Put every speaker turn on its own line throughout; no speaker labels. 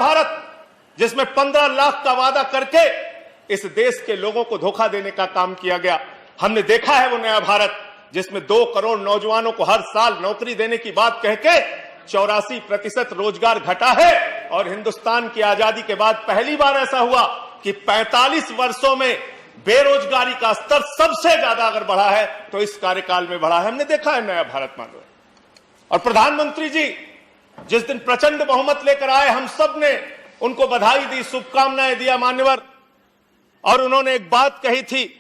भारत जिसमें 15 लाख का वादा करके इस देश के लोगों को धोखा देने का काम किया गया। हमने देखा है वो नया भारत जिसमें 2 करोड़ नौजवानों को हर साल नौकरी देने की बात कह के 84% रोजगार घटा है। और हिंदुस्तान की आजादी के बाद पहली बार ऐसा हुआ कि 45 वर्षों में बेरोजगारी का स्तर सबसे ज्यादा अगर बढ़ा है तो इस कार्यकाल में बढ़ा है। हमने देखा है नया भारत मानव। और प्रधानमंत्री जी जिस दिन प्रचंड बहुमत लेकर आए, हम सब ने उनको बधाई दी, शुभकामनाएं दिया मान्यवर। और उन्होंने एक बात कही थी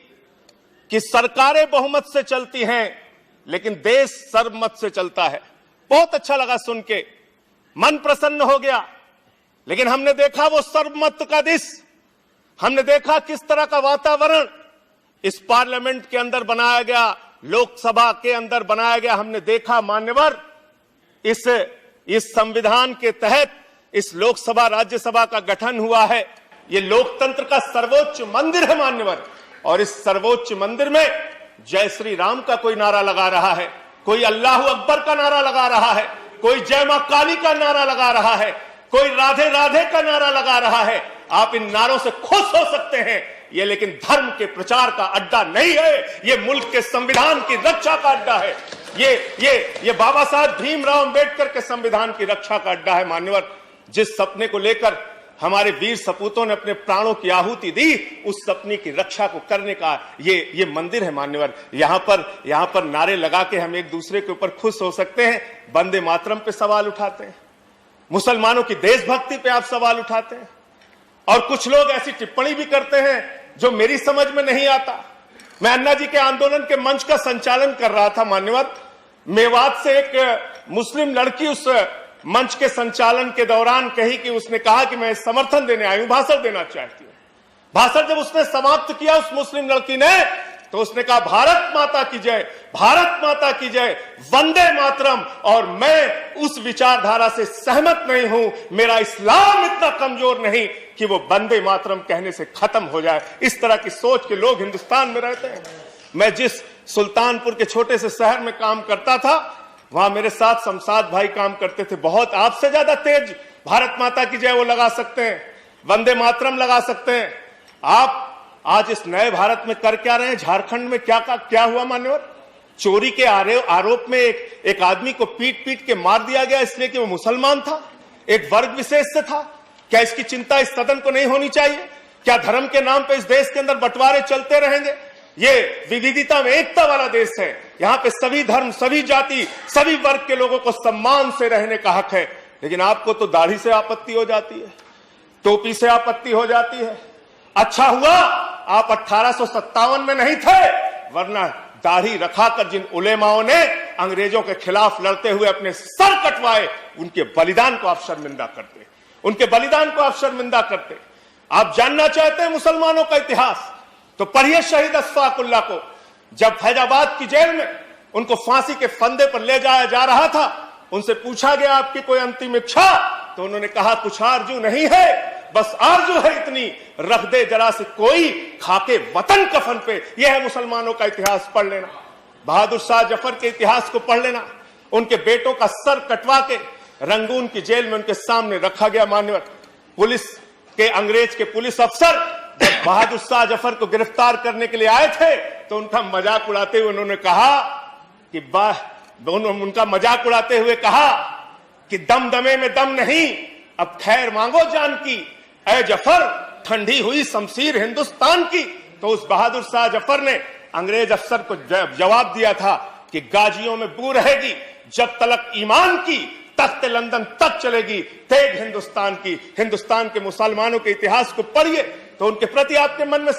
कि सरकारें बहुमत से चलती हैं लेकिन देश सर्वमत से चलता है। बहुत अच्छा लगा सुन के, मन प्रसन्न हो गया। लेकिन हमने देखा वो सर्वमत का दिस, हमने देखा किस तरह का वातावरण इस पार्लियामेंट के अंदर बनाया गया, लोकसभा के अंदर बनाया गया। हमने देखा मान्यवर, इस संविधान के तहत इस लोकसभा राज्यसभा का गठन हुआ है। ये लोकतंत्र का सर्वोच्च मंदिर है मान्यवर। और इस सर्वोच्च मंदिर में जय श्री राम का कोई नारा लगा रहा है, कोई अल्लाह अकबर का नारा लगा रहा है, कोई जय मां काली का नारा लगा रहा है, कोई राधे राधे का नारा लगा रहा है। आप इन नारों से खुश हो सकते हैं, ये लेकिन धर्म के प्रचार का अड्डा नहीं है, ये मुल्क के संविधान की रक्षा का अड्डा है। ये बाबा साहब भीमराव अंबेडकर के संविधान की रक्षा का अड्डा है मान्यवर। जिस सपने को लेकर हमारे वीर सपूतों ने अपने प्राणों की आहुति दी, उस सपने की रक्षा को करने का ये मंदिर है मान्यवर। यहां पर नारे लगा के हम एक दूसरे के ऊपर खुश हो सकते हैं। वंदे मातरम पे सवाल उठाते हैं, मुसलमानों की देशभक्ति पे आप सवाल उठाते हैं, और कुछ लोग ऐसी टिप्पणी भी करते हैं जो मेरी समझ में नहीं आता। मैं अन्ना जी के आंदोलन के मंच का संचालन कर रहा था मान्यवर। मेवात से एक मुस्लिम लड़की उस मंच के संचालन के दौरान कही कि उसने कहा कि मैं समर्थन देने आई हूं, भाषण देना चाहती हूं। भाषण जब उसने समाप्त किया उस मुस्लिम लड़की ने, तो उसने कहा भारत माता की जय, भारत माता की जय, वंदे मातरम। और मैं उस विचारधारा से सहमत नहीं हूं। मेरा इस्लाम इतना कमजोर नहीं कि वो वंदे मातरम कहने से खत्म हो जाए। इस तरह की सोच के लोग हिंदुस्तान में रहते हैं। मैं जिस सुल्तानपुर के छोटे से शहर में काम करता था, वहां मेरे साथ शमशाद भाई काम करते थे। बहुत आपसे ज्यादा तेज भारत माता की जय वो लगा सकते हैं, वंदे मातरम लगा सकते हैं। आप आज इस नए भारत में कर क्या रहे हैं? झारखंड में क्या हुआ मान्यवर? चोरी के आरोप में एक आदमी को पीट के मार दिया गया इसलिए कि वो मुसलमान था, एक वर्ग विशेष से था। क्या इसकी चिंता इस सदन को नहीं होनी चाहिए? क्या धर्म के नाम पे इस देश के अंदर बंटवारे चलते रहेंगे? ये विविधता में एकता वाला देश है। यहाँ पे सभी धर्म, सभी जाति, सभी वर्ग के लोगों को सम्मान से रहने का हक है। लेकिन आपको तो दाढ़ी से आपत्ति हो जाती है, टोपी से आपत्ति हो जाती है। अच्छा हुआ आप 1857 में नहीं थे, वरना दाढ़ी रखाकर जिन उलेमाओं ने अंग्रेजों के खिलाफ लड़ते हुए अपने सर कटवाए, उनके बलिदान को आप शर्मिंदा करते, उनके बलिदान को आप शर्मिंदा करते। आप जानना चाहते हैं मुसलमानों का इतिहास, तो पढ़िए शहीद अशफाकुल्लाह को। जब फैजाबाद की जेल में उनको फांसी के फंदे पर ले जाया जा रहा था, उनसे पूछा गया आपकी कोई अंतिम इच्छा? तो उन्होंने कहा कुछ आरजू नहीं है, बस आरजू है इतनी, रख दे जरा से कोई खाके वतन कफन पे। यह है मुसलमानों का इतिहास, पढ़ लेना। बहादुर शाह जफर के इतिहास को पढ़ लेना। उनके बेटों का सर कटवा के रंगून की जेल में उनके सामने रखा गया मान्यवर। पुलिस के, अंग्रेज के पुलिस अफसर जब बहादुर शाह जफर को गिरफ्तार करने के लिए आए थे, तो उनका मजाक उड़ाते हुए उन्होंने कहा कि दमदमे में दम नहीं, अब खैर मांगो जान की, ऐ जफर ठंडी हुई शमशीर हिंदुस्तान की। तो उस बहादुर शाह जफर ने अंग्रेज अफसर को जवाब दिया था कि गाजियों में बू रहेगी, जब तलक ईमान की तख्त लंदन तक चलेगी तेग हिंदुस्तान की। हिंदुस्तान के मुसलमानों के इतिहास को पढ़िए तो उनके प्रति आपके मन में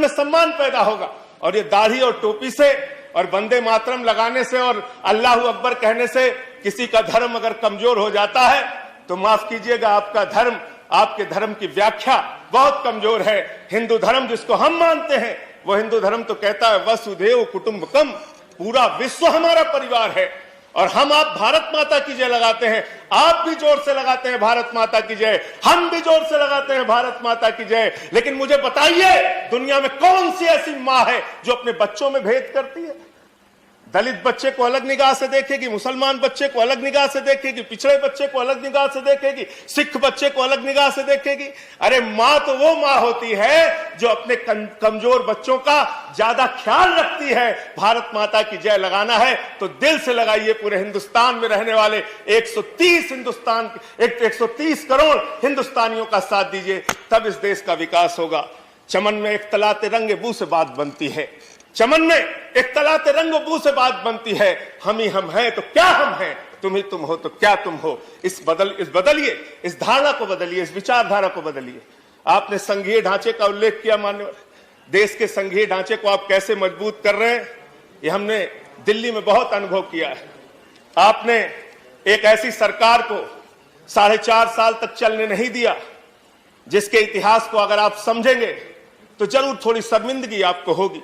सम्मान पैदा होगा। और ये दाढ़ी और टोपी से और वंदे मातरम लगाने से और अल्लाह अकबर कहने से किसी का धर्म अगर कमजोर हो जाता है तो माफ कीजिएगा, आपका धर्म, आपके धर्म की व्याख्या बहुत कमजोर है। हिंदू धर्म जिसको हम मानते हैं, वो हिंदू धर्म तो कहता है वसुधैव कुटुंबकम, पूरा विश्व हमारा परिवार है। और आप भारत माता की जय लगाते हैं, आप भी जोर से लगाते हैं भारत माता की जय, हम भी जोर से लगाते हैं भारत माता की जय। लेकिन मुझे बताइए, दुनिया में कौन सी ऐसी मां है जो अपने बच्चों में भेद करती है? दलित बच्चे को अलग निगाह से देखेगी, मुसलमान बच्चे को अलग निगाह से देखेगी, पिछड़े बच्चे को अलग निगाह से देखेगी, सिख बच्चे को अलग निगाह से देखेगी। अरे मां तो वो मां होती है जो अपने कमजोर बच्चों का ज्यादा ख्याल रखती है। भारत माता की जय लगाना है तो दिल से लगाइए। पूरे हिंदुस्तान में रहने वाले 130 करोड़ हिंदुस्तानियों का साथ दीजिए, तब इस देश का विकास होगा। चमन में एक तलाते रंग बू से बात बनती है, चमन में एक तलाते रंग बू से बात बनती है। हम ही हम हैं तो क्या हम हैं, तुम ही तुम हो तो क्या तुम हो। इस बदलिए, इस धारणा को बदलिए, इस विचारधारा को बदलिए। आपने संघीय ढांचे का उल्लेख किया माननीय, देश के संघीय ढांचे को आप कैसे मजबूत कर रहे हैं, ये हमने दिल्ली में बहुत अनुभव किया है। आपने एक ऐसी सरकार को 4.5 साल तक चलने नहीं दिया जिसके इतिहास को अगर आप समझेंगे तो जरूर थोड़ी शर्मिंदगी आपको होगी।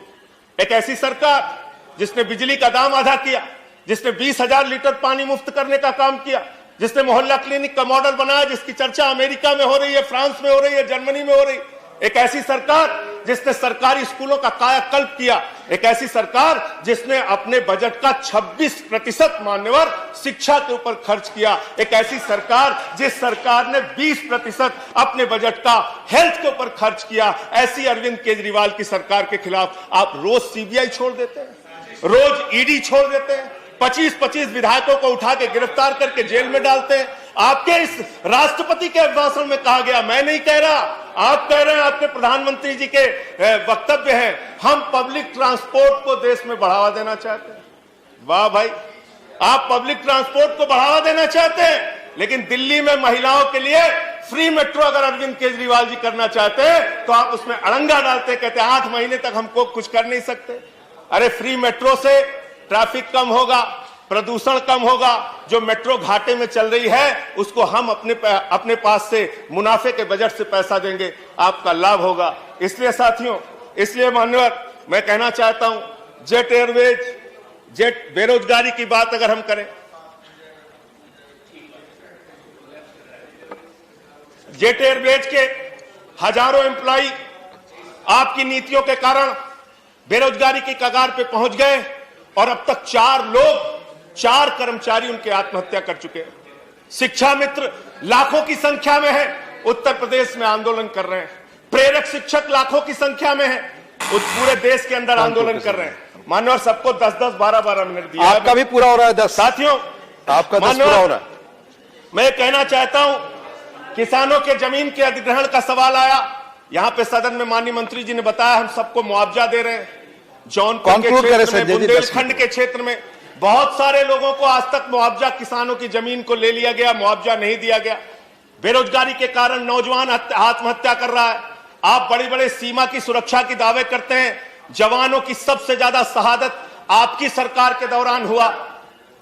एक ऐसी सरकार जिसने बिजली का दाम आधा किया, जिसने 20,000 लीटर पानी मुफ्त करने का काम किया, जिसने मोहल्ला क्लिनिक का मॉडल बनाया जिसकी चर्चा अमेरिका में हो रही है, फ्रांस में हो रही है, जर्मनी में हो रही। एक ऐसी सरकार जिसने सरकारी स्कूलों का कायाकल्प किया, एक ऐसी सरकार जिसने अपने बजट का 26% मान्यवर शिक्षा के ऊपर खर्च किया, एक ऐसी सरकार जिस सरकार ने 20% अपने बजट का हेल्थ के ऊपर खर्च किया। ऐसी अरविंद केजरीवाल की सरकार के खिलाफ आप रोज सीबीआई छोड़ देते हैं, रोज ईडी छोड़ देते हैं, 25-25 विधायकों को उठा के गिरफ्तार करके जेल में डालते हैं। आपके इस राष्ट्रपति के भाषण में कहा गया, मैं नहीं कह रहा, आप कह रहे हैं, आपके प्रधानमंत्री जी के वक्तव्य हैं, हम पब्लिक ट्रांसपोर्ट को देश में बढ़ावा देना चाहते हैं। वाह भाई, आप पब्लिक ट्रांसपोर्ट को बढ़ावा देना चाहते हैं, लेकिन दिल्ली में महिलाओं के लिए फ्री मेट्रो अगर अरविंद केजरीवाल जी करना चाहते हैं तो आप उसमें अड़ंगा डालते, कहते 8 महीने तक हमको कुछ कर नहीं सकते। अरे फ्री मेट्रो से ट्रैफिक कम होगा, प्रदूषण कम होगा। जो मेट्रो घाटे में चल रही है उसको हम अपने पास से मुनाफे के बजट से पैसा देंगे, आपका लाभ होगा। इसलिए साथियों, इसलिए मान्यवर, मैं कहना चाहता हूं, जेट एयरवेज, जेट बेरोजगारी की बात अगर हम करें, जेट एयरवेज के हजारों एम्प्लॉई आपकी नीतियों के कारण बेरोजगारी की कगार पे पहुंच गए और अब तक 4 कर्मचारी उनके आत्महत्या कर चुके हैं। शिक्षा मित्र लाखों की संख्या में है, उत्तर प्रदेश में आंदोलन कर रहे हैं। प्रेरक शिक्षक लाखों की संख्या में है, पूरे देश के अंदर आंदोलन कर रहे हैं। मान्यवर, सबको 10-10, 12-12 मिनट दिया।
आपका भी पूरा हो रहा है 10।
साथियों,
आपका 10 पूरा हो रहा है।
मैं कहना चाहता हूं, किसानों के जमीन के अधिग्रहण का सवाल आया, यहां पे सदन में माननीय मंत्री जी ने बताया हम सबको मुआवजा दे रहे हैं। जौनपुर के क्षेत्र में, बुंदेलखंड के क्षेत्र में बहुत सारे लोगों को आज तक मुआवजा, किसानों की जमीन को ले लिया गया, मुआवजा नहीं दिया गया। बेरोजगारी के कारण नौजवान आत्महत्या कर रहा है। आप बड़े बड़े सीमा की सुरक्षा की दावे करते हैं, जवानों की सबसे ज्यादा शहादत आपकी सरकार के दौरान हुआ।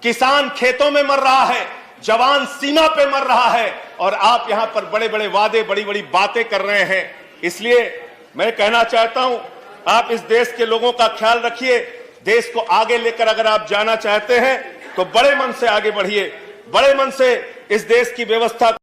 किसान खेतों में मर रहा है, जवान सीमा पे मर रहा है, और आप यहां पर बड़े बड़े वादे, बड़ी बड़ी बातें कर रहे हैं। इसलिए मैं कहना चाहता हूं, आप इस देश के लोगों का ख्याल रखिए। देश को आगे लेकर अगर आप जाना चाहते हैं तो बड़े मन से आगे बढ़िए, बड़े मन से इस देश की व्यवस्था